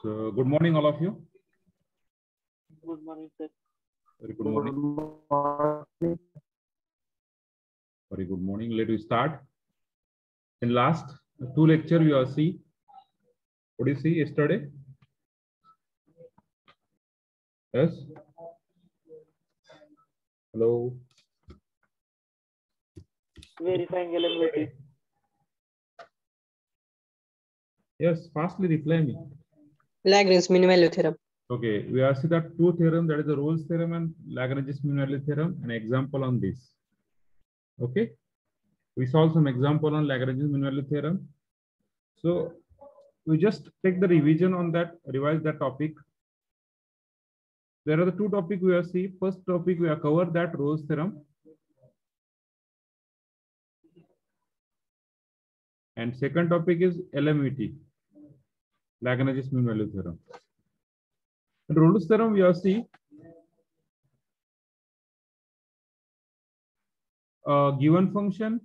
So, good morning, all of you. Good morning, sir. Very good morning. Very good morning. Let us start. In last two lecture, we have see. What do you see yesterday? Yes. Hello. Verifying LMVT. Yes. Fastly reply me. Lagrange's mean value theorem. Okay. We have see that two theorem, that is the Rolle's theorem and Lagrange's mean value theorem. An example on this. Okay. We solve some example on Lagrange's mean value theorem. So we just take the revision on that, revise that topic. There are the two topics we have see. First topic we have covered that Rolle's theorem. And second topic is LMVT, Lagrange's mean value theorem. In Rolle's theorem, we have see a given function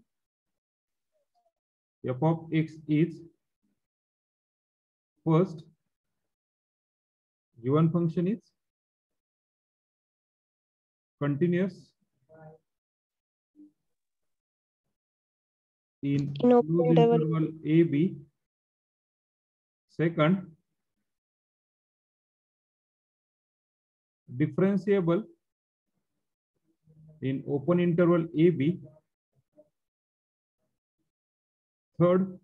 f of x is first given function is continuous in closed interval a b. Second, differentiable in open interval a b. Third,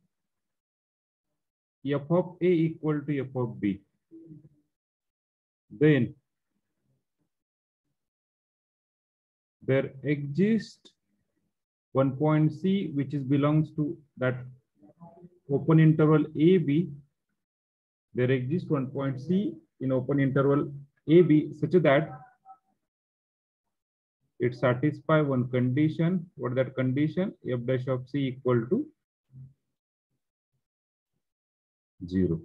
f of a equal to f of b. Then there exists one point C which is belongs to that open interval a b. There exists one point C in open interval a b such that it satisfies one condition. What is that condition? F dash of C equal to 0.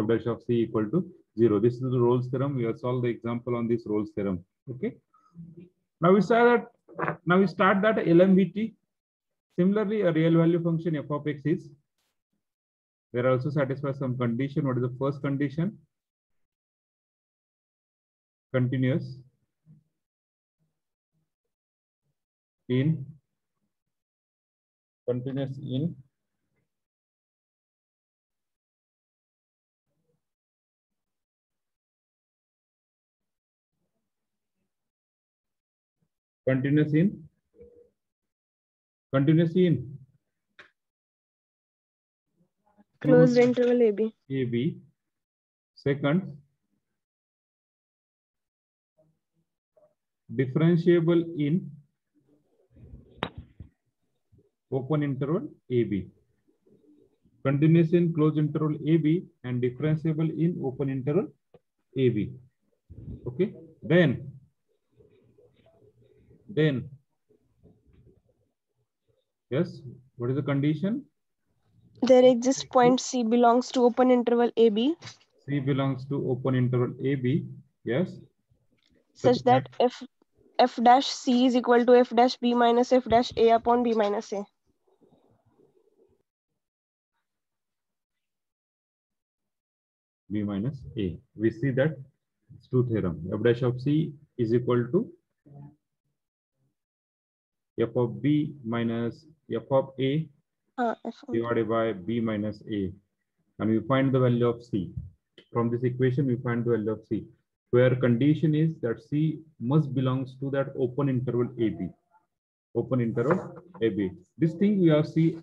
F dash of C equal to 0. This is the Rolle's theorem. We have solved the example on this Rolle's theorem. Okay. Now we start that LMVT. Similarly, a real value function f of x is there also satisfies some condition. What is the first condition? Continuous in closed interval AB. AB. Second, differentiable in open interval AB. Continuous in closed interval AB and differentiable in open interval AB. Okay. Then yes, what is the condition? There exists point C belongs to open interval AB. C belongs to open interval AB. Yes. Such that f dash C is equal to f dash B minus f dash A upon B minus A. B minus A. We see that it's two theorem. F dash of C is equal to f of B minus f of A divided by B minus A. And we find the value of C. From this equation, we find the value of C, where condition is that C must belongs to that open interval AB. Open interval AB. This thing we have seen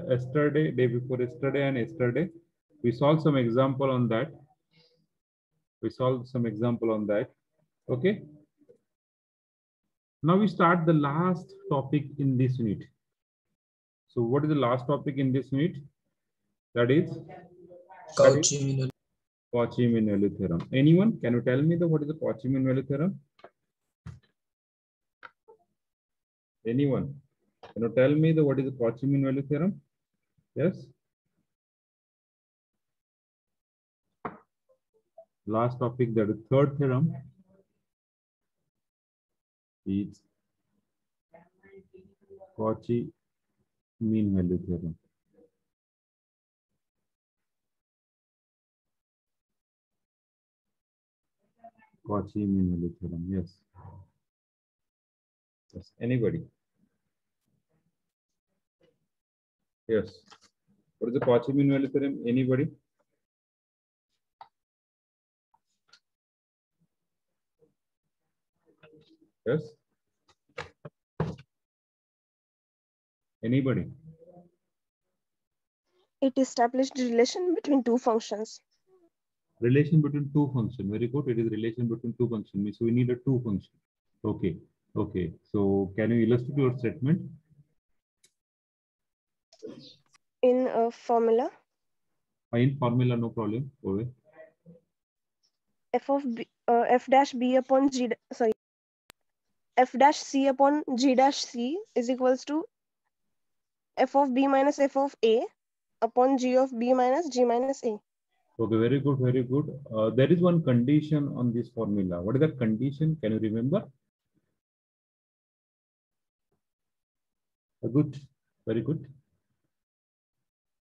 yesterday, day before yesterday, and yesterday. We solved some example on that. Okay. Now we start the last topic in this unit. So what is the last topic in this unit? That is Cauchy mean value theorem. Anyone? Can you tell me what is the Cauchy mean value theorem? Anyone? Can you tell me what is the Cauchy mean value theorem? Yes. Last topic, that is third theorem, is Cauchy mean value theorem. Cauchy mean value theorem. Yes. Yes. Anybody? Yes. What is the Cauchy mean value theorem? Anybody? Yes. Anybody? It established relation between two functions. Relation between two functions. Very good. It is relation between two functions. So we need a two function. Okay. Okay. So can you illustrate your statement? In a formula. In formula, no problem. Okay. F dash b upon g, sorry, f dash c upon g dash c is equals to f of b minus f of a upon g of b minus g minus a. Okay, very good, very good. There is one condition on this formula. What is that condition? Can you remember? Good, very good.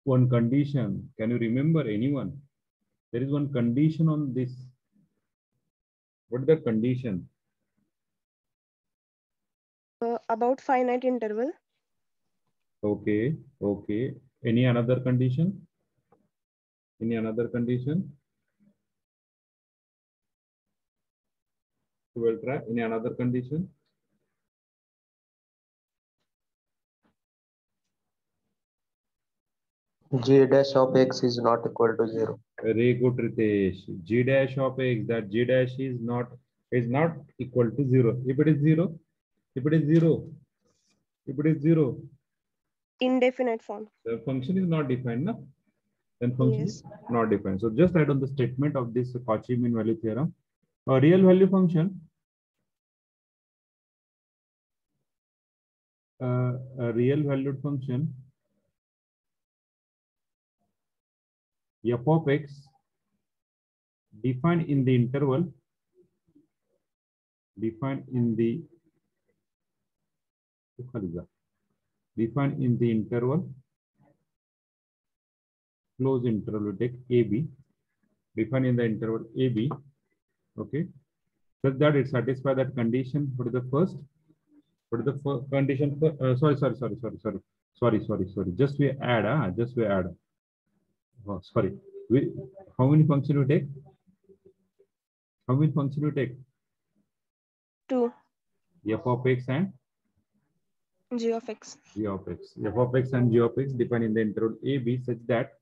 One condition. Can you remember anyone? There is one condition on this. What is the condition? About finite interval. Okay, okay. Any another condition? Any another condition? We'll try. Any another condition? G dash of x is not equal to 0. Very good, Ritesh. G dash of x, that G dash is not equal to 0. If it is 0, if it is 0, if it is 0, indefinite form. the function is not defined, no? Then function is not defined. So just write on the statement of this Cauchy mean value theorem. A real value function, a real valued function, f of x defined in the interval, defined in the interval, close interval, we take AB, defined in the interval AB, okay, such that it satisfies that condition. What is the first? What is the first condition? Sorry. Just we add. Oh, sorry. How many functions we take? How many functions we take? 2. F of x and G of x. G of x. F of x and G of x defined in the interval AB such that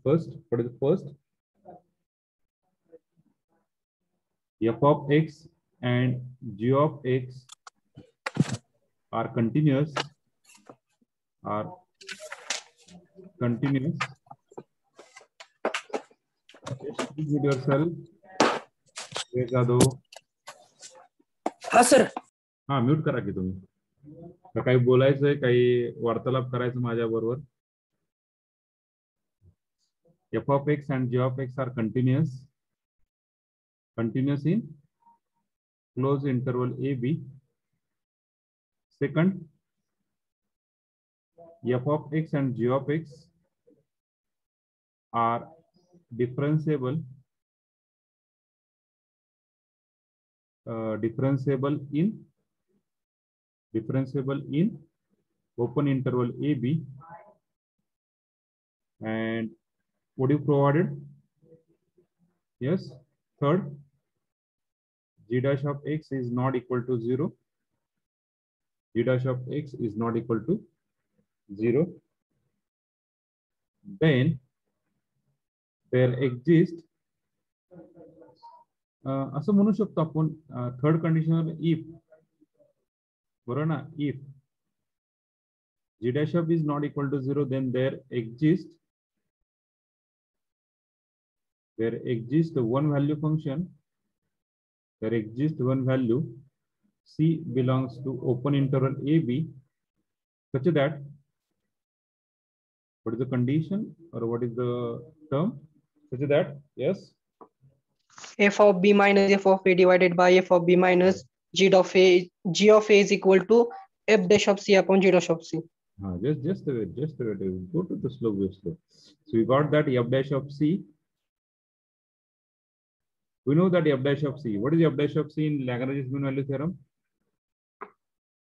first, what is the first? F of x and G of x are continuous. Just read yourself. हाँ sir. हाँ, mute करा की तुम्ही. काही बोलायचंय, काही वार्तालाप करायचं माझ्या बरोबर. F of x and G of x are continuous in closed interval AB. Second, F of x and G of x are differentiable in open interval AB. And what you provided? Yes. Third, G dash of x is not equal to 0. G dash of x is not equal to 0. Then there exists असं म्हणू शकतो आपण third condition if, बरोबर ना, if G dash of is not equal to 0, then there exists one value function. There exists one value C belongs to open interval AB such that, what is the condition or what is the term? Such that, yes, F of b minus f of a divided by f of b minus g of a is equal to f dash of c upon g dash of c. Just wait. Go to the slow. So we got that f dash of c We know that f dash of c. What is f dash of c in Lagrange's mean value theorem?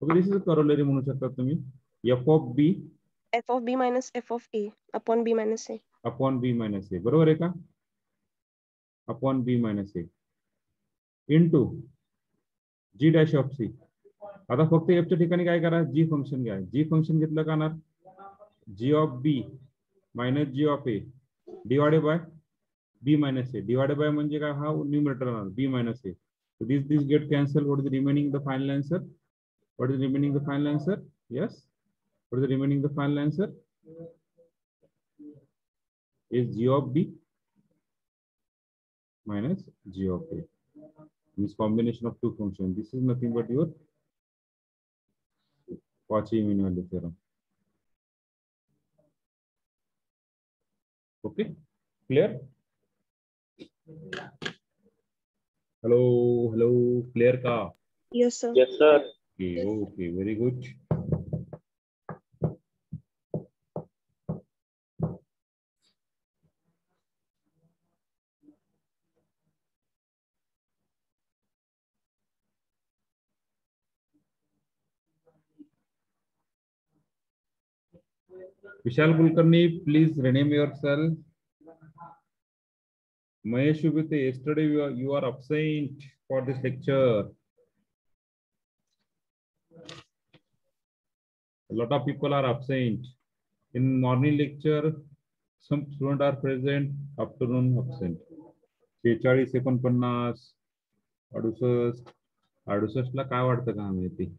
Okay, this is a corollary म्हणू शकता तुम्ही. f of b minus f of a upon b minus a. Upon b minus a. बरोबर आहे का? Upon b minus a into g dash of c. आता फक्त f च्या ठिकाणी काय करा? g फंक्शन घ्या. g फंक्शन घेतलं का ना? g of b minus g of a divided by b minus a. Divided by म्हणजे काय? हा न्यूमरेटर राहणार b minus a. So this get cancelled. What is the remaining the final answer? What is remaining the final answer? Yes. What is the remaining the final answer? Is g of b minus g of a. This combination of two functions. This is nothing but your Cauchy mean value theorem. Okay, clear? Hello, clear ka? Yes, sir. Yes, sir. Okay, very good. Vishal Kulkarni, please rename yourself. Mahesh Shubhite, yesterday you are absent for this lecture. A lot of people are absent. In morning lecture, some students are present, afternoon absent. 46, 49, 68, 68 ला काय वाटतं का माहिती?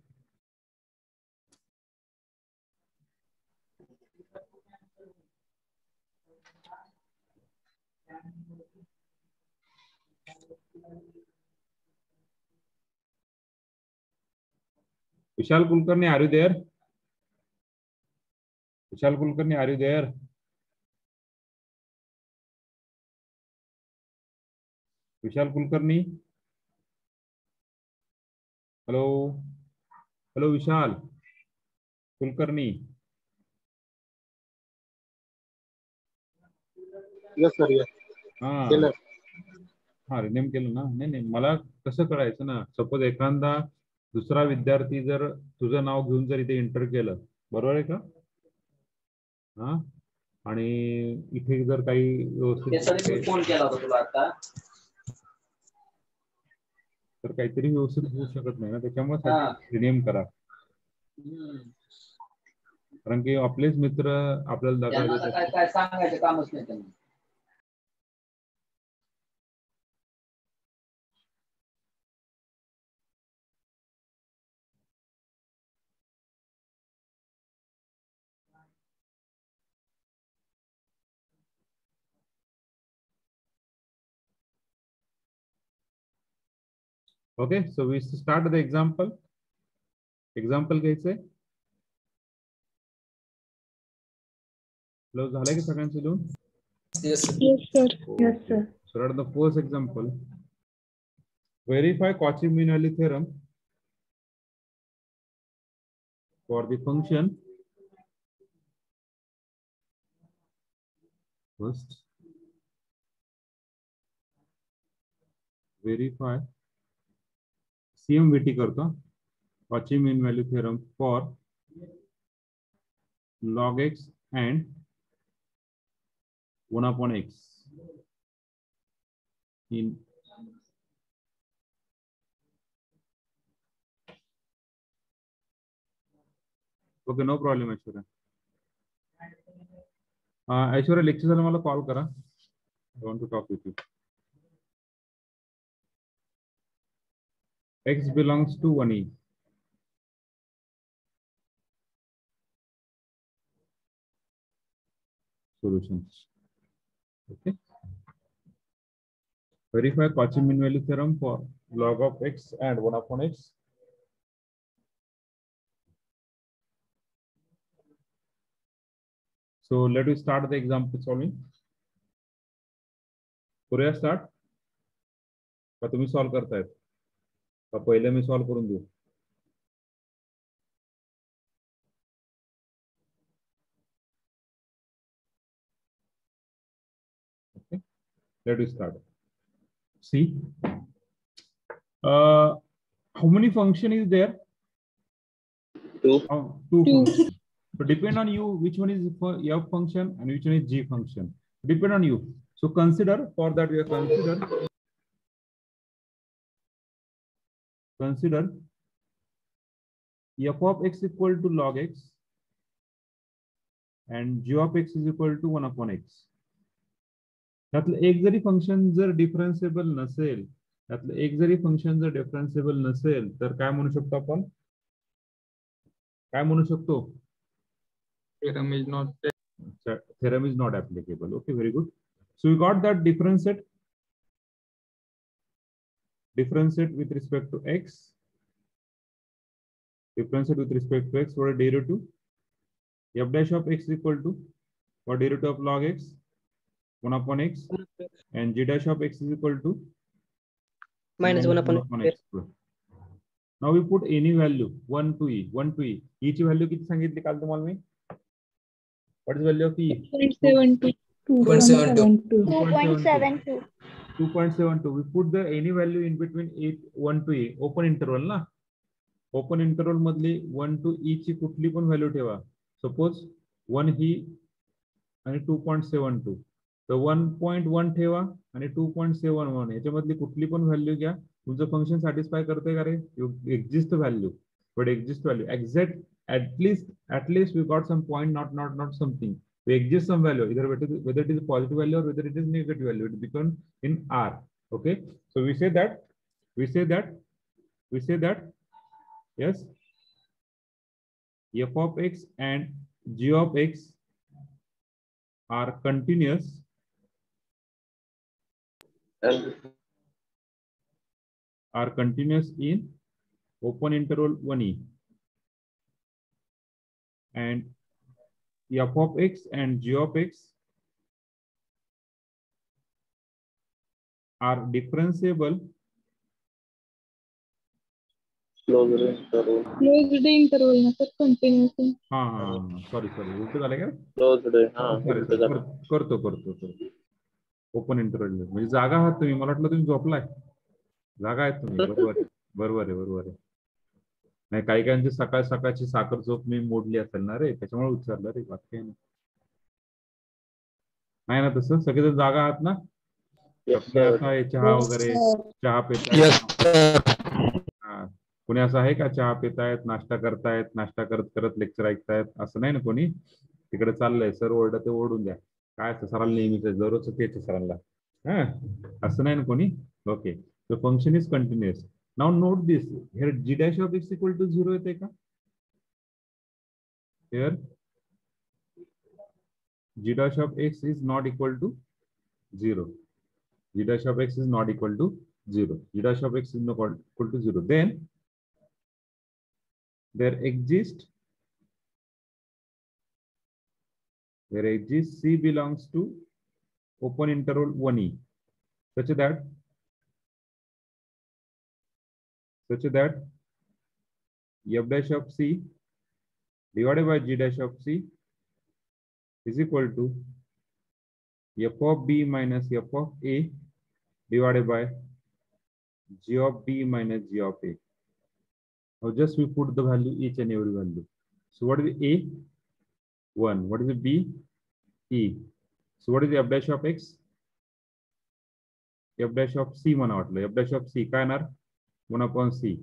Vishal Kulkarni, are you there? Vishal Kulkarni, are you there? Vishal Kulkarni? Hello? Hello, Vishal Kulkarni? Yes, sir. Yes. हा rename केलं ना. नाही मला कसं कळायचं ना, सपोज एखादा दुसरा विद्यार्थी जर तुझं नाव घेऊन जर इथे एंटर केलं, बरोबर आहे का? हा, आणि इथे जर काही व्यवस्थित फोन केला होता तुला आता, तर काहीतरी व्यवस्थित होऊ शकत नाही ना, त्याच्यामुळे रिनेम करा. कारण की आपलेच मित्र आपल्याला काय सांगायचं कामच नाही त्यांना. Okay, so we start the example. Example घ्यायचंय. क्लोज झालंय की सगळ्यांचं लिहून? Yes, sir. Yes, sir. So at the first example, verify Cauchy mean value theorem for the function. First, verify CMVT करतो. Cauchy mean value theorem for log x and 1 upon x in okay, no problem, Aishwarya. Aishwarya, lecture झालं मला call करा. I want to talk with you. X belongs to 1e. Solutions. Okay. Verify Cauchy mean value theorem for log of x and 1 upon x. So let us start the example solving. करूया start? का तुम्ही solve करतायत? का पहिले मी solve करून देऊ? Okay. Let us start. See, how many function is there? Two. Two functions. So depend on you which one is f function and which one is g function. Depend on you. So consider, for that we are consider f of x equal to log x and g of x is equal to 1 upon x. त्यातलं एक जरी function जर डिफरन्सिएबल नसेल, त्यातलं एक जरी function जर डिफरन्सिएबल नसेल, तर काय म्हणू शकतो आपण? काय म्हणू शकतो? Theorem is not applicable. Okay, very good. So we got that differentiate with respect to x. Differentiate with respect to x. What a derivative? F dash of x is equal to what derivative of log x? 1 upon x. And g dash of x is equal to minus 1 upon x. Now we put any value 1 to e. 1 to e. Each value किती सांगितली काल तुम्हाला मी? What is the value of e? 2.72. 2.72. 2.72. We put the any value in between 1 to e. Open interval ना? Open interval मधली 1 to e ची कुठली पण value ठेवा. Suppose 1 ही आणि 2.72. तर 1.1 ठेवा आणि 2.71 याच्यामधली कुठली पण व्हॅल्यू घ्या. तुमचं फंक्शन सॅटिस्फाय करते का रे? Exist value, but exist value exact at least we got some point, not something. We exist some value, either whether it is a positive value or whether it is negative value. It becomes in R. Okay, so we say that yes, f of x and g of x are continuous in open interval 1e. And f of x and g of x are differentiable Closed interval ना sir continuous. sorry उलट झालं का? करतो open interval म्हणजे जागा आहात तुम्ही. मला वाटलं तुम्ही झोपलाय. जागा आहेत तुम्ही. बरोबर आहे. नाही, काही काहींची सकाळची साखर झोप मी मोडली असेल ना रे, त्याच्यामुळे विचारलं रे. वाक्य नाही ना तसं? सगळेजण जागा आहात ना? चहा वगैरे चहा पितायत? कोणी असं आहे का चहा पितायत, नाश्ता करतायत, नाश्ता करत लेक्चर ऐकतायत? असं नाही ना कोणी? तिकडे चाललंय सर ओरडा ते ओरडून द्या. काय सरांना नेहमीच दररोज तेच सरांना. असं नाही ना कोणी? Okay, the function is continuous. Now note this, here g dash of x equal to 0 येते का? Here g dash of x is not equal to 0. G dash of x is not equal to 0. G dash of x is not equal to 0. Then there exists C belongs to open interval 1e such that f dash of c divided by g dash of c is equal to f of b minus f of a divided by g of b minus g of a. Now just we put the value, each and every value. So what is a? 1. What is the b? E. So what is the f dash of x? F dash of c म्हणा वाटलं. F dash of c काय येणार? 1 upon c.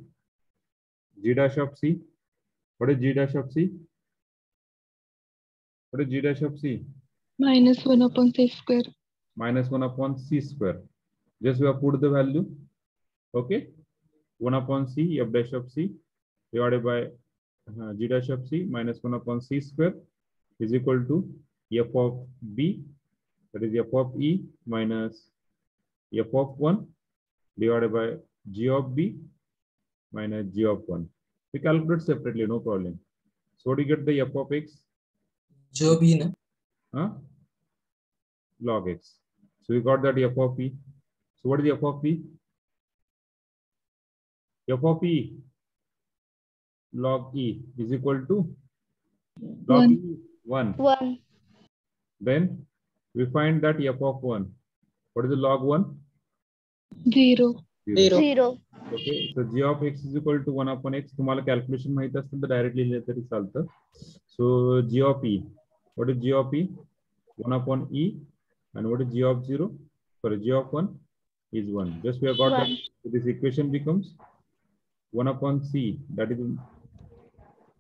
G dash of c. What is g dash of c? What is g dash of c? Minus 1 upon c square. Minus 1 upon c square. Just we have put the value. Okay. 1 upon c, f dash of c divided by g dash of c minus 1 upon c square is equal to f of b, that is f of e minus f of 1 divided by g of b minus g of 1. We calculate separately, no problem. So what do you get the f of x? G of b, na? Log x. So we got that f of e. So what is the f of e? F of e log e is equal to log 1. Then we find that f of 1. What is the log 1? 0. Okay, so g of x is equal to 1 upon x. तुम्हाला calculation माहित असेल तर directly लिहिलं तरी चालतं. सो g of e, what is g of e? 1 upon e. And what is g of 0? Sorry, g of 1 is 1. Just we have got that. So this equation becomes 1 upon c, that is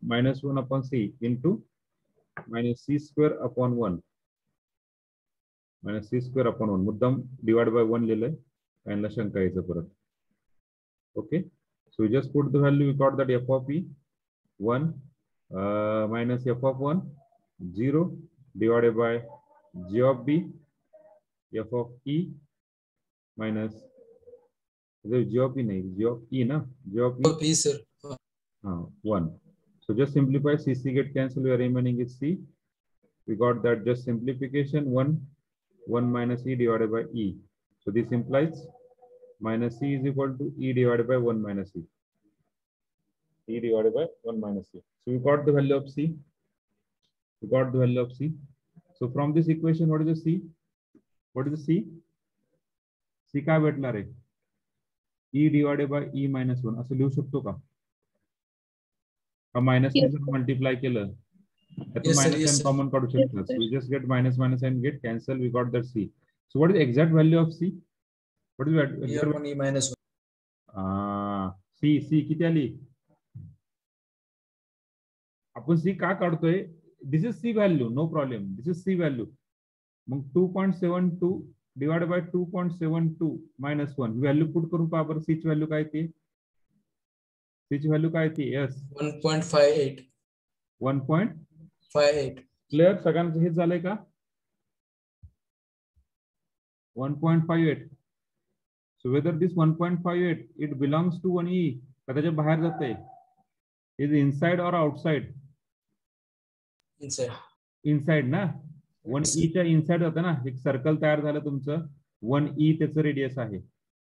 minus 1 upon c into minus c square upon 1. Minus c square upon 1. मुद्दाम divided by 1 लिहिलंय. आणि शंका यायचं परत. Okay, so we just put the value. We got that f of e 1 minus f of 1 0 divided by g of b f of e minus g of e nahi, g of e na, g of e sir. 1. So just simplify, c get cancelled, the remaining is c. We got that just simplification 1 minus e divided by e. So this implies minus c is equal to e divided by 1 minus e. E divided by 1 minus c. So we got the value of c. We got the value of c. So from this equation, what is the c? What is the c? c काय भेटणार आहे? e divided by e minus 1 असं लिहू शकतो का? Minus ने जर multiply केलं तर मायनस n कॉमन काढू शकतो. We just get minus and get cancel. We got that c. So what is the exact value of c? What is that? E upon e minus 1. C किती आली? आपण c का काढतोय? This is c value, no problem. This is c value. Mug 2.72 divided by 2.72 minus 1. Value put करून पहा बरं c ची value काय येते? c ची व्हॅल्यू काय येते? यस 1.58. 1.58. क्लिअर? सगळ्यांचं हेच झालंय का? 1.58. So whether this 1.58 it belongs to 1e का त्याच्या बाहेर जाते? Is inside or outside? Inside ना. 1e च्या इनसाइड जातं ना. एक सर्कल तयार झालं तुमचं. 1e त्याचं रेडियस आहे.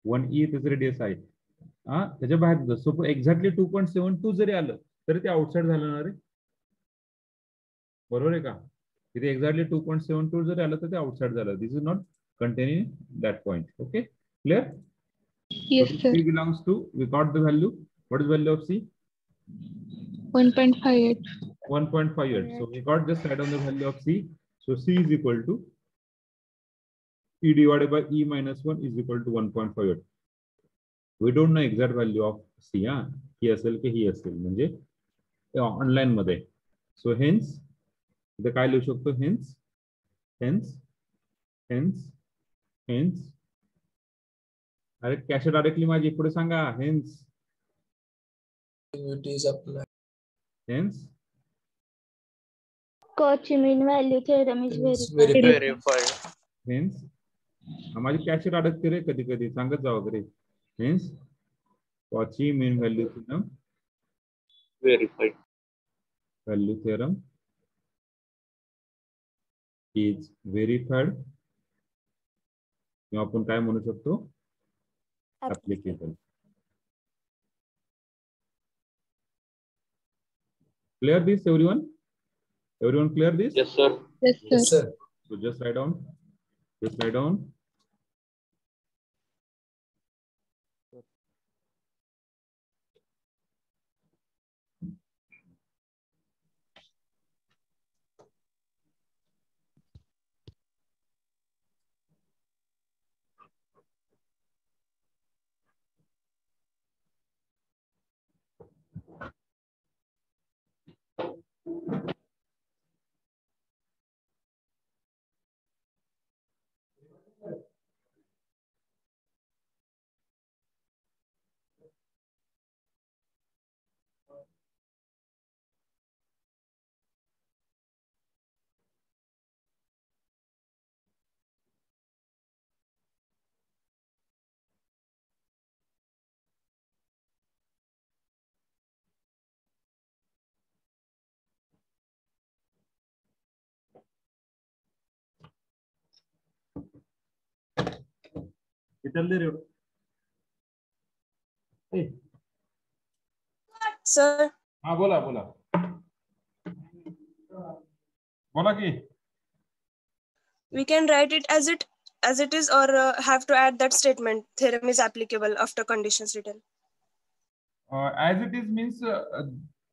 1e त्याचं रेडियस आहे. त्याच्या बाहेर जातं. सो एक्झॅक्टली 2.72 जरी आलं तरी ते आउटसाइड झालं ना रे. बरोबर आहे का? इथे एक्झॅक्टली 2.72 जरी आलं तर ते आउटसाइड झालं. This is not containing that point. Okay, clear? Yes, sir. C belongs to, we got the value. What is value of C? 1.58. 1.58. So we got just write down the value of C. So C is equal to E divided by E minus 1 is equal to 1.58. We don't know exact value of C. ही असेल की ही असेल म्हणजे online मध्ये. So hence इथे काय लिहू शकतो? hence अरे कॅश डायरेक्टली माझी पुढे सांगा. hence Cauchy mean value theorem is verified. hence माझी कॅश अडकते रे कधी कधी, सांगत जावं वगैरे. hence Cauchy mean value theorem verified. Value theorem is verified. किंवा आपण काय म्हणू शकतो? applicable. Clear this, everyone? Everyone clear this? Yes, sir. Yes, sir. So just write down. Just write down. Sir. हाँ बोला बोला की. We can write it as it as it is, or have to add that statement theorem is applicable after conditions written? As it is means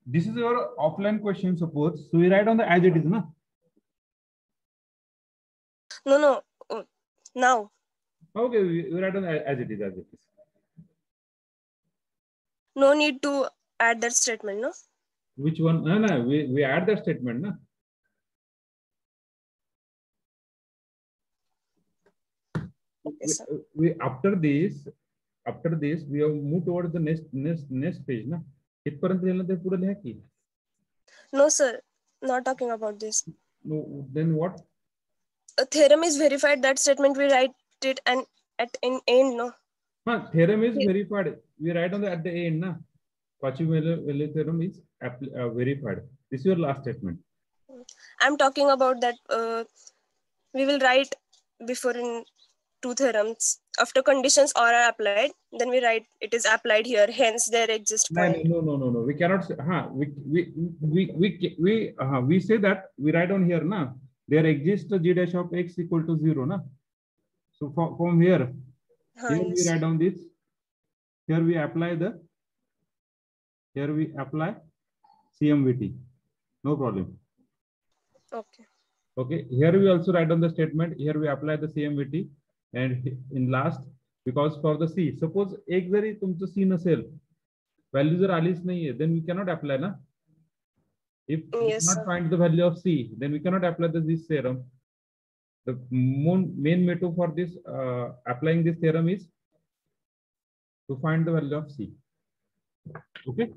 this is your offline question, suppose. So we write on the as it is, na? No. Now. Okay, we write on as it is, as it is. No need to add that statement, no? Which one? No, we add that statement, na? Okay, sir. We after this we have moved towards the next page, na? No, sir. Not talking about this. No, then what? A theorem is verified. That statement we write it and at an end, no? Theorem is verified. We write on the at the end, na? Cauchy-Euler theorem is verified. This is your last statement. I'm talking about that we will write before in two theorems. After conditions are applied, then we write it is applied here. Hence, there exists point. No. We cannot say. We say that we write on here, na? There exists a g dash of x equal to 0, na? So from here, here we write down this. Here we apply CMVT. No problem. Okay. Here we also write down the statement. Here we apply the CMVT, and in last, because for the C, suppose एक जरी तुमचं C नसेल, value जर आलीच नाहीये, then we cannot apply, na? If we cannot find the value of C, then we cannot apply this theorem. The main method for this applying this theorem is to find the value of C. Okay.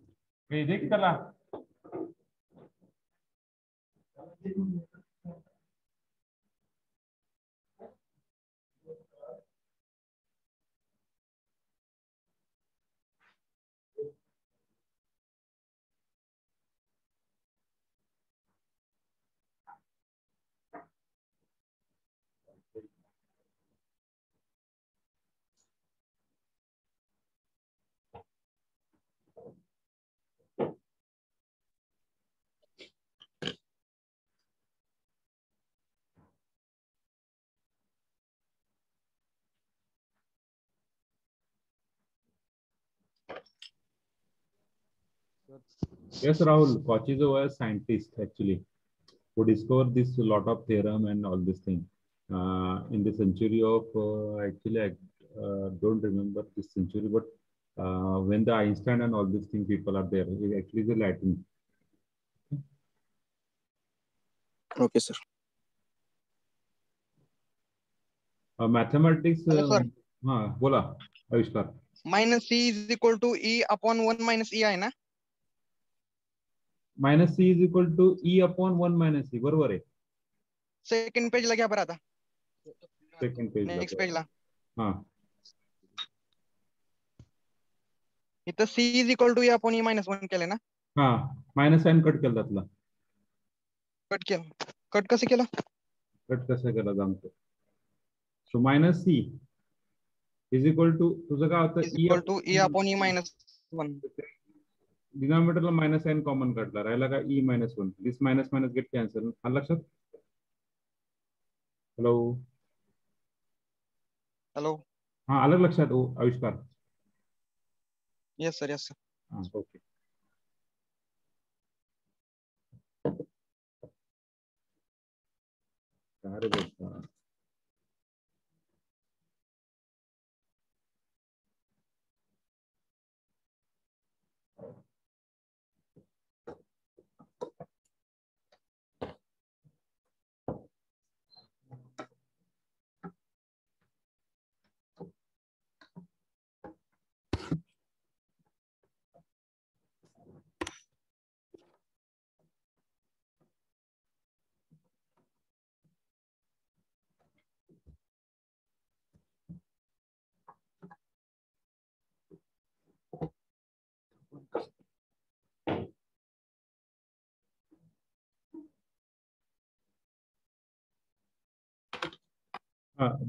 Yes, Rahul. Cauchy was a scientist actually who discovered this lot of theorem and all this thing in the century of actually I don't remember this century, but when the Einstein and all these things people are there, it actually is a Latin. Okay, sir. Mathematics. बोला आविष्कार. Minus C is equal to E upon 1 minus E आहे ना? Minus C is equal to E upon 1 minus E. बरोबर आहे. Second page ला घ्या बरं आता. Second page. Next page ला. हाँ. इथं C is equal to E upon E minus 1 केले ना? हाँ. Minus sign cut केला त्यातला. Cut केलं. Cut कसं केलं? Cut कसं केला सांगतो. So minus C is equal to तुझं काय होतं? is equal to E upon E minus 1. Denominator La minus sign common काढला. राहिला का E minus 1. This minus get cancel. आलं लक्षात? Hello. Hello. हाँ अलग लक्षात हो आविष्कार. Yes sir. Yes sir. हाँ okay. काय रे बोलता?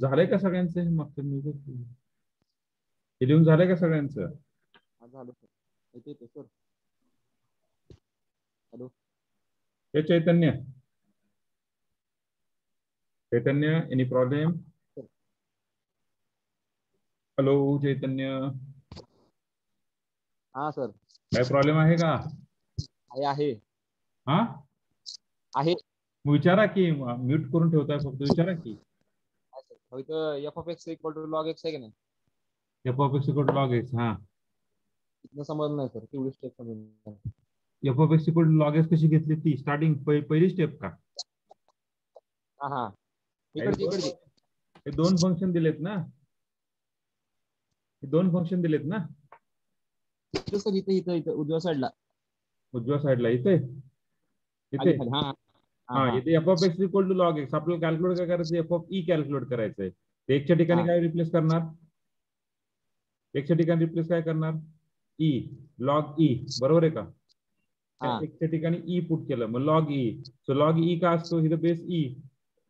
झालंय का सगळ्यांचे मागचं हे लिहून झालंय का सगळ्यांचं? झालं सर. हॅलो. हे चैतन्य एनी प्रॉब्लेम? हॅलो चैतन्य, हा सर. काय प्रॉब्लेम आहे का? आहे. हा आहे. विचारा की, म्यूट करून ठेवताय फक्त, विचारा की. इथं f of x equal to log x आहे की नाही? F of x equal to log x. हा, इथनं समजलं नाही सर, तेवढी स्टेप समजलं. F of x equal to log x कशी घेतली ती? स्टार्टिंग पहिली स्टेप का? हा हा, हे इकडची. दोन फंक्शन दिलेत ना, दोन फंक्शन दिलेत ना. सर इथं उजव्या साईडला. उजव्या साईडला इथे इथे हा हा, इथे f of x equal to log x. आपल्याला कॅल्क्युलेट काय करायचं? एफ ऑफ ई कॅल्क्युलेट करायचंय. ते एकच्या ठिकाणी काय रिप्लेस करणार? एकच्या ठिकाणी रिप्लेस काय करणार? ई, लॉग ई, बरोबर आहे का? एकच्या ठिकाणी ई पुट केलं, मग लॉग ई. सो लॉग ई का असतो? ही the base e.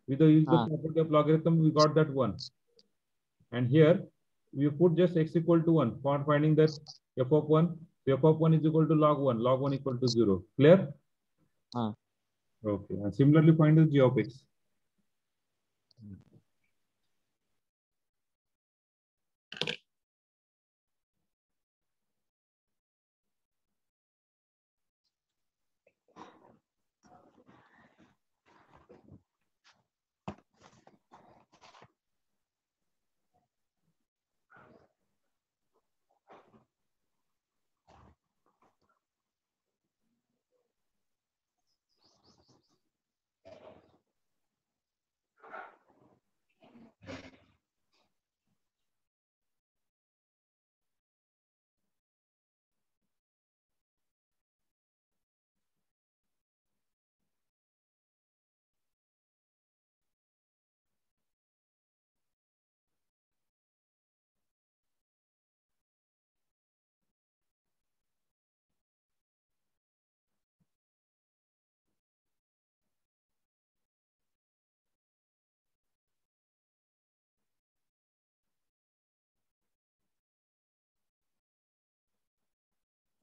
With the use the property of logarithm, we got that 1. And here we put just x equal to 1 for finding that f of 1. So f of 1 is equal to log 1. Log 1 equal to 0. Clear? Okay. And similarly, find the g of x.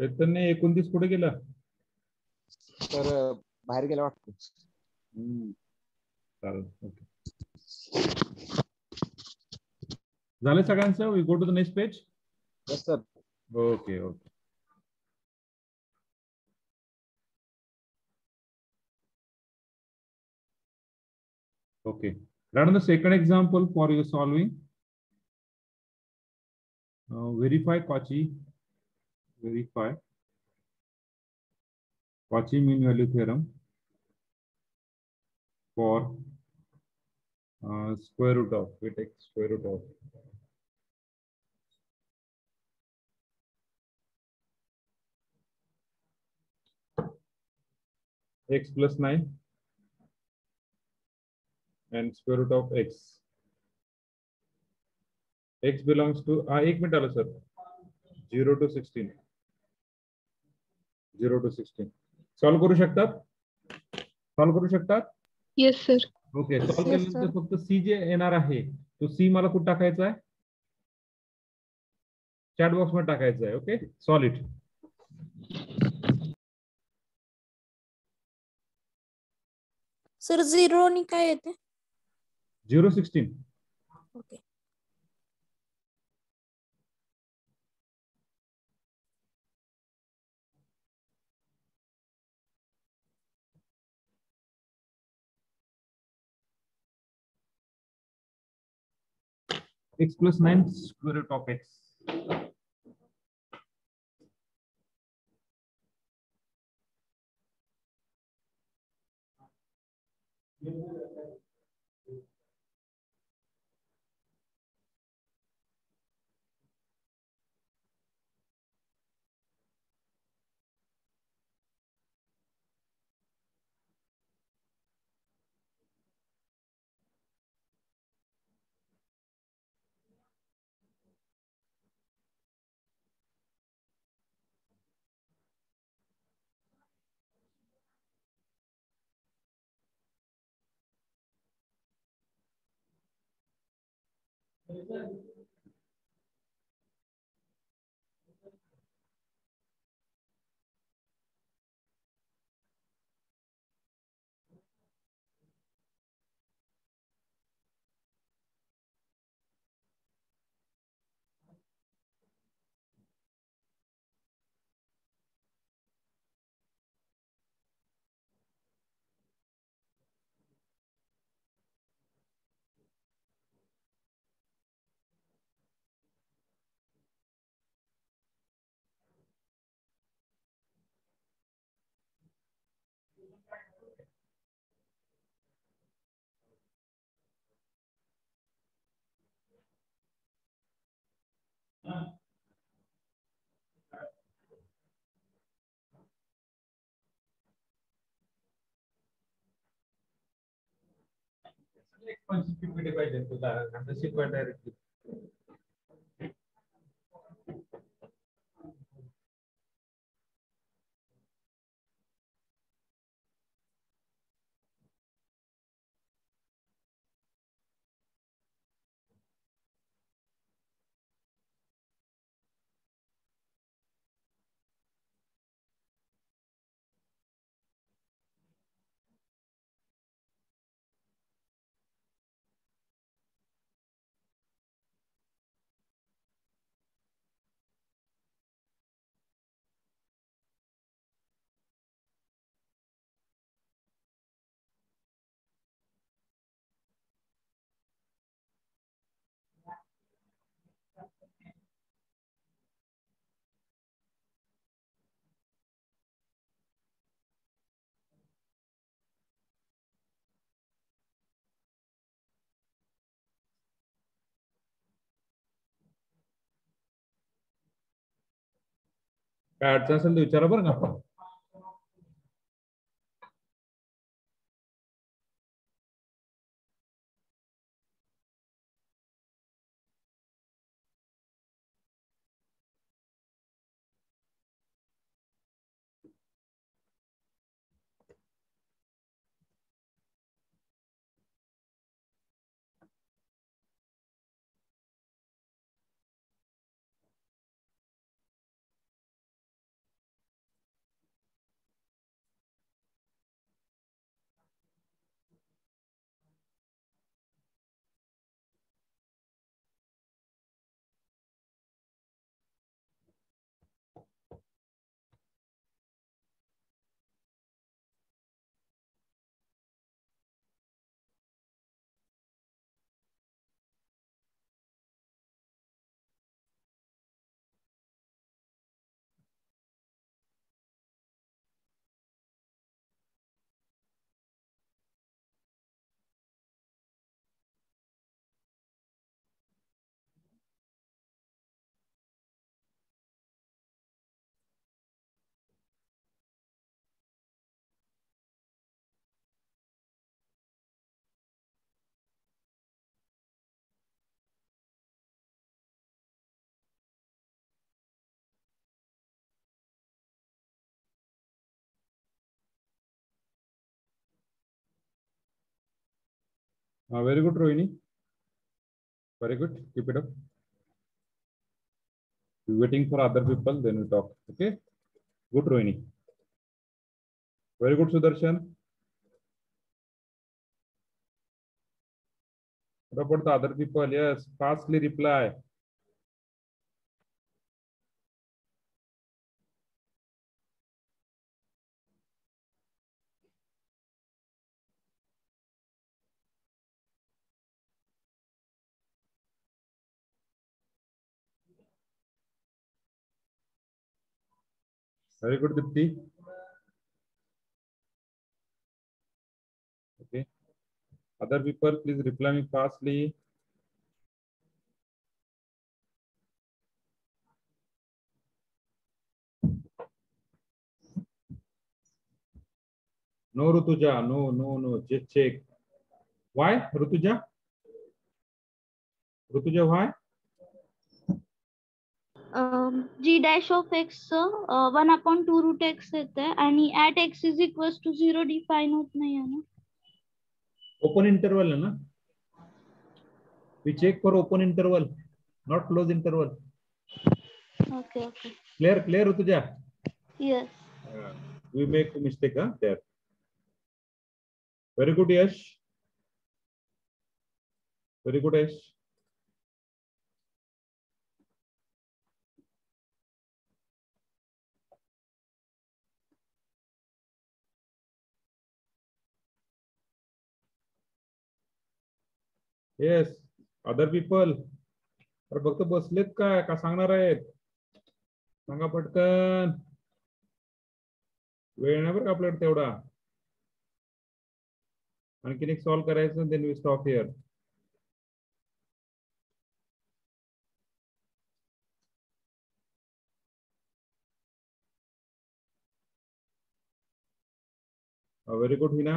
चैतन्य 29 कुठे गेला? तर बाहेर गेला वाटतं. चालेल, okay. झालं सगळ्यांचं? We go to the next page. Yes sir. Okay okay. Okay. Run the second example for your solving. Verify Cauchy. Verify Cauchy mean value theorem for square root of. We take square root of x plus 9 and square root of x. X belongs to 1 minute आलो sir. 0 to 16. 0 to 16. Solve करू शकतात? Solve करू शकतात? Yes sir. Okay. Solve केल्यानंतर फक्त सी जे येणार आहे तो सी मला कुठे टाकायचा आहे? चॅट बॉक्स मध्ये टाकायचा आहे. Okay, solve it. सर 0 आणि काय येते? 0 16. Okay. X plus 9 square root of x. Expansion PPT पाहिजे तुला आता शिकवा डायरेक्टली. काय अडचण असेल तर विचारा बरं का. Very good, Rohini. Very good. Keep it up. We're waiting for other people, then we talk. Okay. Good, Rohini. Very good, Sudarshan. What about the other people? Yes, fastly reply. Very good, Dipti. Okay. Other people, please reply me fastly. No, Rutuja. No. Just check. Why, Rutuja? Rutuja, why? G dash of x 1/2 root x येते आणि at x is equals to 0 define होत नाही आहे ना. Open interval है ना? We check for open interval, not close interval. Okay. Clear, Rutuja? Yes. We make a mistake there. Very good, Yash. Very good, Yash. Yes, other people. तर फक्त बसलेत का सांगणार आहेत? सांगा पटकन. वेळ नाही बरं का आपल्याकडे तेवढा. आणखीन एक सॉल्व करायचं, then we stop here. Very good, Hina.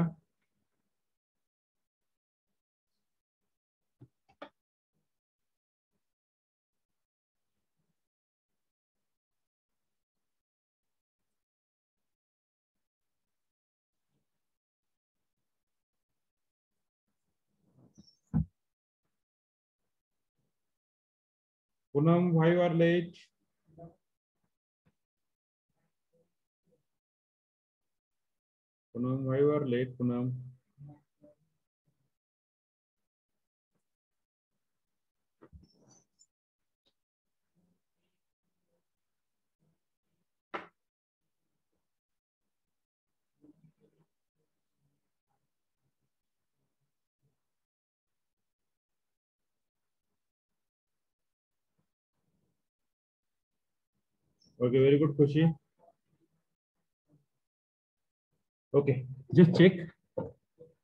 Poonam, why you are late? Poonam, why you are late, Poonam? Okay, very good, Khushi. Okay, just check.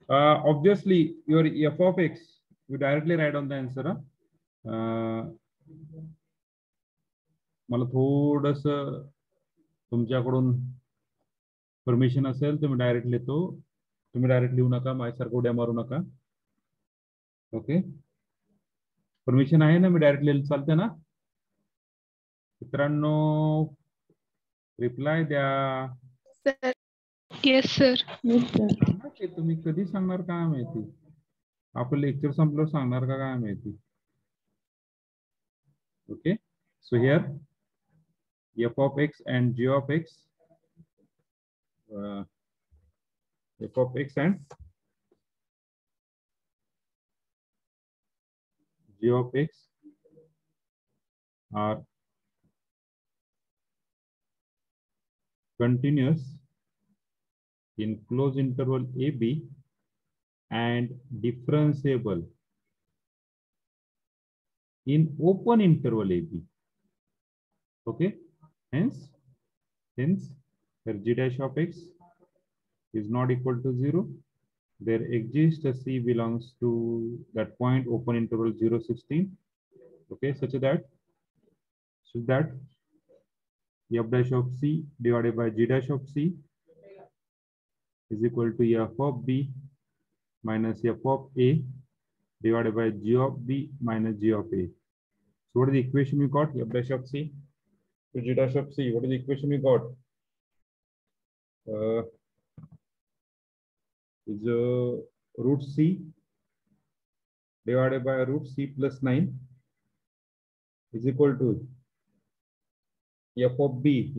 Obviously, your f of x, you directly write on the answer. मला थोडस तुमच्याकडून permission असेल तर मी direct लिहितो. तुम्ही direct लिहू नका, माझ्यासारखं उड्या मारू नका. ओके, परमिशन आहे ना? मी डायरेक्ट लिहिलं चालते ना मित्रांनो? रिप्लाय द्या. Yes sir. ते तुम्ही कधी सांगणार काय माहिती? आपलं लेक्चर संपल्यावर सांगणार का काय माहिती? Okay, so here f of x and g of x, f of x and g of x are continuous in closed interval AB and differentiable in open interval AB. Okay, hence where g dash of x is not equal to 0, there exists a c belongs to that point open interval 0, 16. Okay, such that f dash of c divided by g dash of c is equal to f of b minus f of a divided by g of b minus g of a. So what is the equation we got? F dash of c to g dash of c. What is the equation we got? Is root c divided by root c plus 9 is equal to f of b.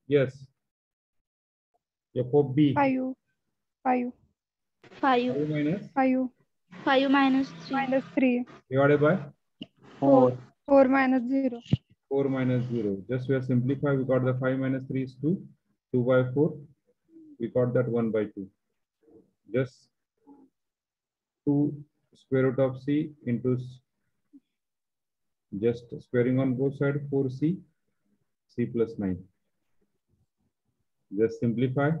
Yes, f of b 5 minus 3 divided by 4 minus 0. 4 minus 0. Just we have simplified. We got the 5 minus 3 is 2. 2 by 4. We got that 1 by 2. Just 2 square root of c into just squaring on both sides 4c, c plus 9. Just simplify.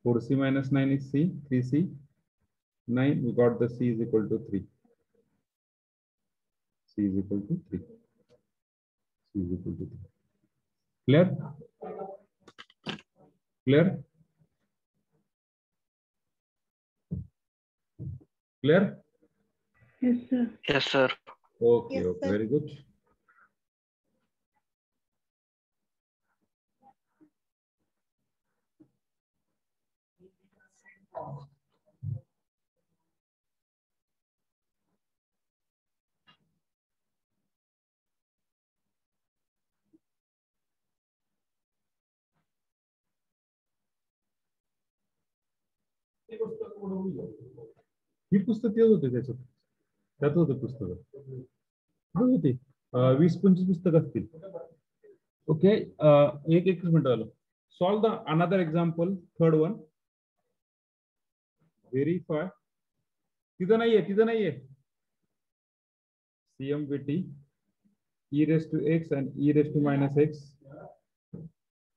4c minus 9 is c, 3c. 9, we got the c is equal to 3. C is equal to 3. C is equal to 3. Clear? Clear? Clear? Yes, sir. Yes, sir. Okay, Yes, okay, sir. very good. ही पुस्तक येत होते त्यात होते पुस्तक होती 20-25 पुस्तक असतील. Okay, एक मिनिट आलं. Solve the another example, third one. Verify. तिथं नाहीये CMVT e raised to x and e raised to minus x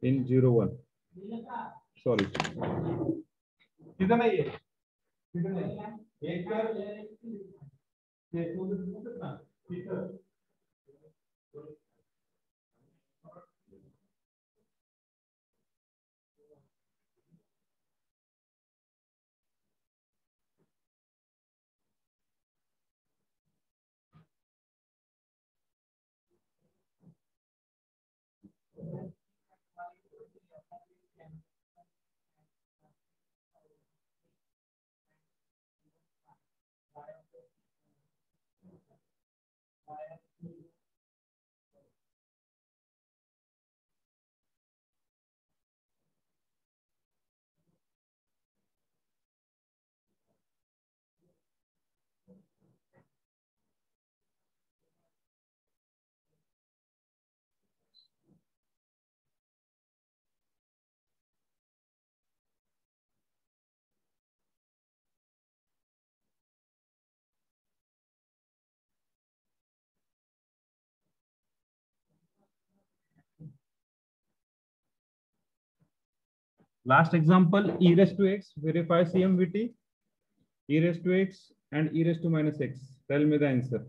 in 0, 1. Sorry. तिथं नाहीये. Last example, e raised to x, verify CMVT, e raised to x and e raised to minus x. Tell me the answer.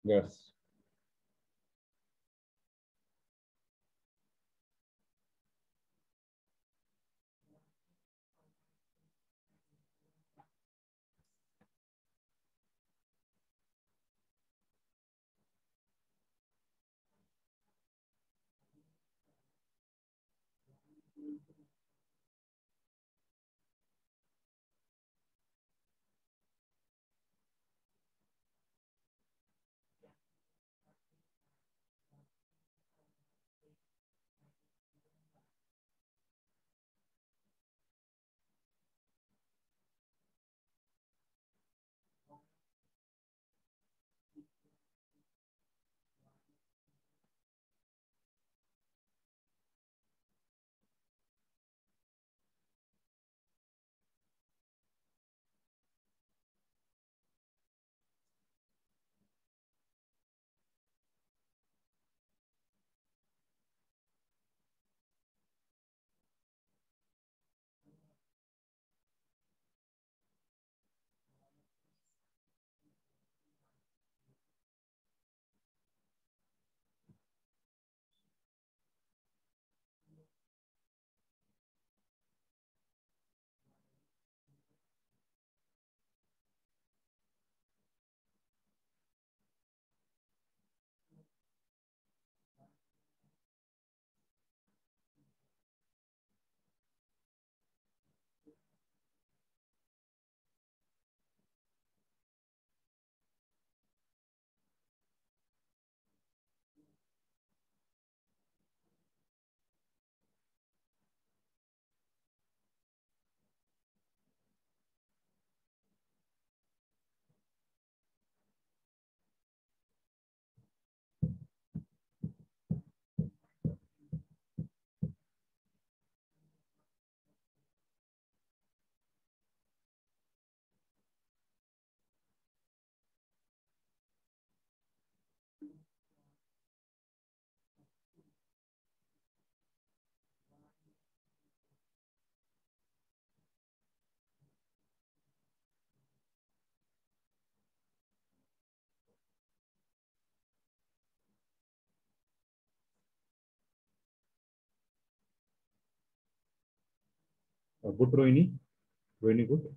Yes. Good, Rohini. Rohini, good.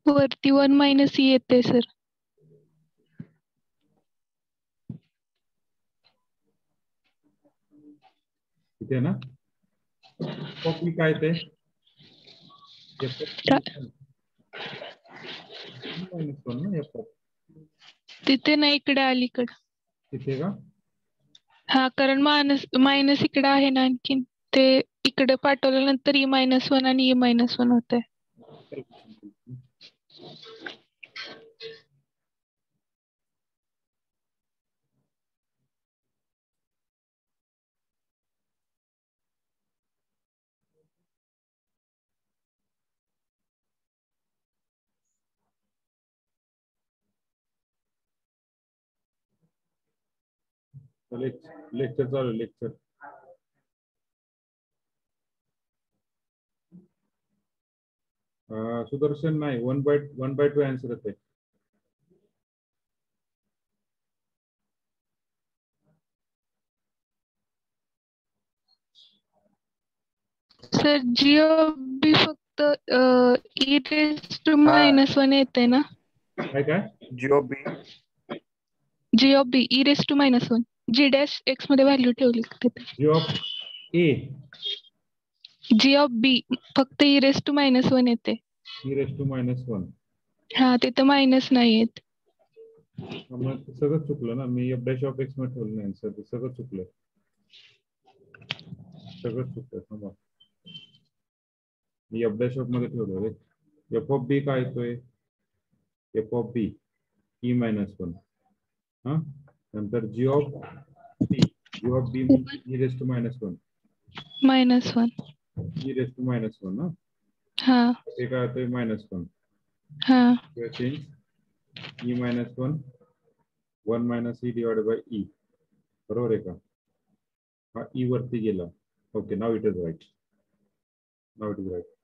वरती 1 minus ई येते sir. इथे ना copy काय ते तिथे नाही, इकडे अलीकडे. तिथे का? हा, कारण मायनस इकडे आहे ना आणखीन, ते इकडे पाठवल्यानंतर E-1 आणि E-1 होते. लेक्चर चालू लेक्चर. सुदर्शन नाही 1/2 आन्सर येते. सर GOB फक्त e raised to -1 येते ना? काय GOB e raised to -1 g dash x मध्ये व्हॅल्यू ठेवली तिथे. GOB फक्त e raised to -1 येते. e raised to -1. हा तिथं मायनस नाही येत. मग सगळं चुकलं ना. मी f dash of x मध्ये ठेवलं नाही आन्सर. सगळं चुकलं. थांबा. मी f dash of मध्ये ठेवलं रे. f of b काय येतोय? f of b e -1. हा नंतर g of b e raised to -1. -1 e raised to -1 ना. हा ते काय येतोय -1. हा change e -1 1 - e divided by e. बरोबर आहे का? हा e वरती गेला. Okay now it is right.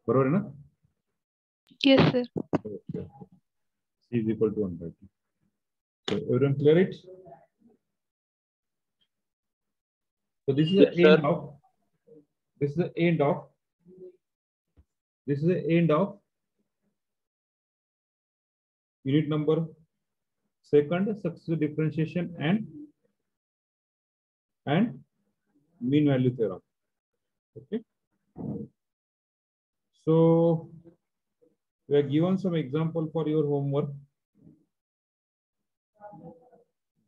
बरोबर आहे ना? Yes sir. c is equal to 1/2. So everyone clear it? So this is the end of unit number 2, successive differentiation and mean value theorem. Okay. So we are given some example for your homework.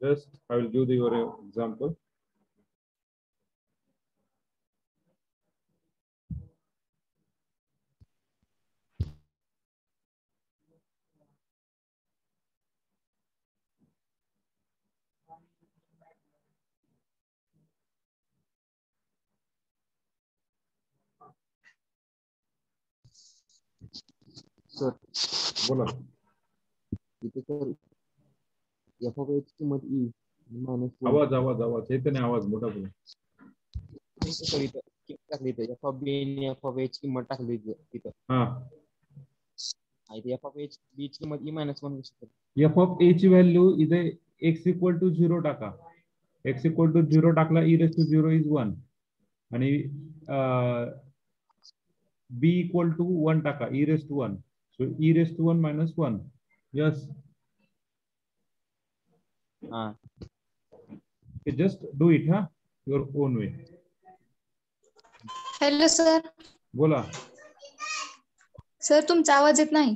Just I will give your example. Sir बोला. इथे sir f of x किंमत e -1. आवाज येते नाही. आवाज मोठा बोला. Sir इथं टाकली इथं f of b आणि f of h किंमत टाकली इथं. हा इथे f of h b ची किंमत e -1 कशी? f of a ची व्हॅल्यू इथे x equal to 0 टाका. x equal to 0 टाकला e raised to 0 is 1 आणि b equal to 1 टाका e raised to 1. So e raised to 1 -1. Yes. Just do it your own way. Hello sir. बोला. Sir तुमचा आवाज येत नाही.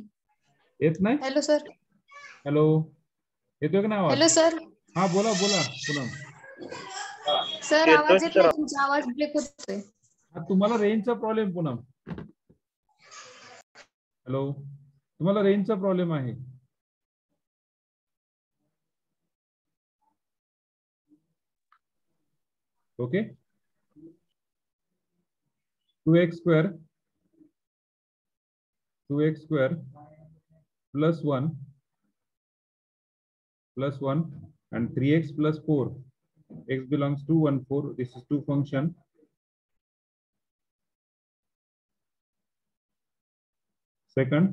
येत नाही? Hello sir. हॅलो येतोय का नाही आवाज? Hello sir. हा बोला पुन्हा. सर आवाज येत नाही. तुमचा आवाज ब्रेक होतोय. तुम्हाला रेंजचा प्रॉब्लेम पुन्हा. हॅलो तुम्हाला रेंजचा प्रॉब्लेम आहे. Okay. 2x square plus 1 and 3x plus 4. X belongs to 1, 4. This is two function. Second,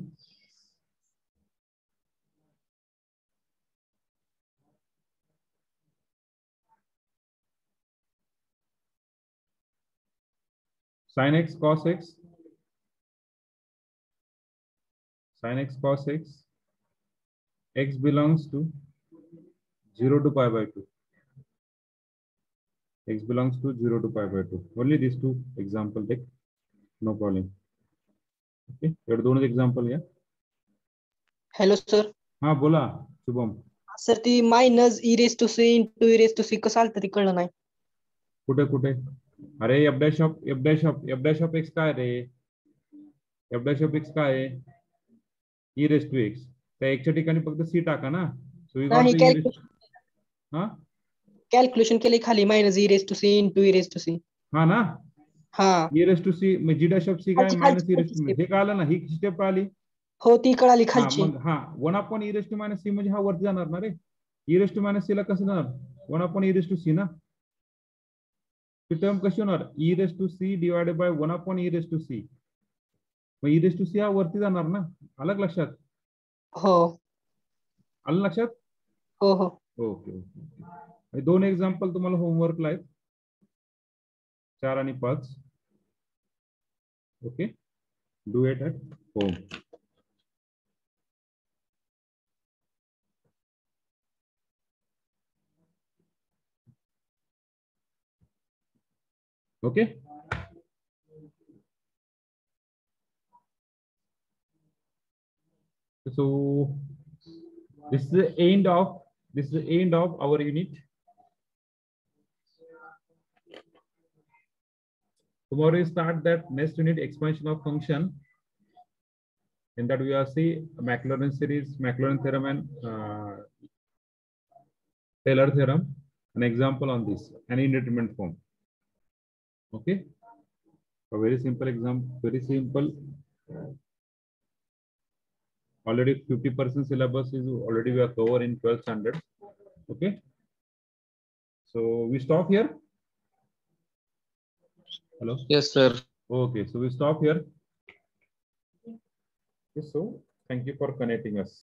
sin x cos x, x belongs to 0 to pi by 2. X belongs to 0 to pi by 2. Only these two example take, no problem. Okay, here दोनच example घ्या. Hello sir. हा बोला Shubham. Sir ती minus e raised to c into e raised to c कसं आलं तरी कळलं नाही. कुठे अरे f dash of x काय रे? f dash of x काय आहे? e raised to x. त्या x च्या ठिकाणी फक्त c टाका ना. So we got the calculation केले खाली minus e raised to c into e raised to c. हा ना. हा e raised to c म्हणजे g dash of c काय minus e raised to c. हे कळलं ना. ही स्टेप आली. हो ती कळाली खालची. मग 1 e raised to minus c म्हणजे हा वरती जाणार ना रे. e raised to minus c ला कसं जाणार? 1 e raised to c ना. ती टर्म कशी होणार e raised to c divided by 1 upon e raised to c. Mug e raised to c हा वरती जाणार ना. आलं लक्षात? हो. आलं लक्षात? हो हो. Okay okay. दोन एक्झाम्पल तुम्हाला होमवर्कला आहेत 4 आणि 5. Okay, do it at home. Okay. So this is the end of our unit. Tomorrow we start that next unit, expansion of function. In that we are see Maclaurin series, Maclaurin theorem and Taylor theorem. An example on this, an indeterminate form. Okay, a very simple example, very simple. Already 50% syllabus is already we are covered in 12th standard. Okay, so we stop here. Hello. Yes, sir. Okay, so we stop here. Okay, so thank you for connecting us.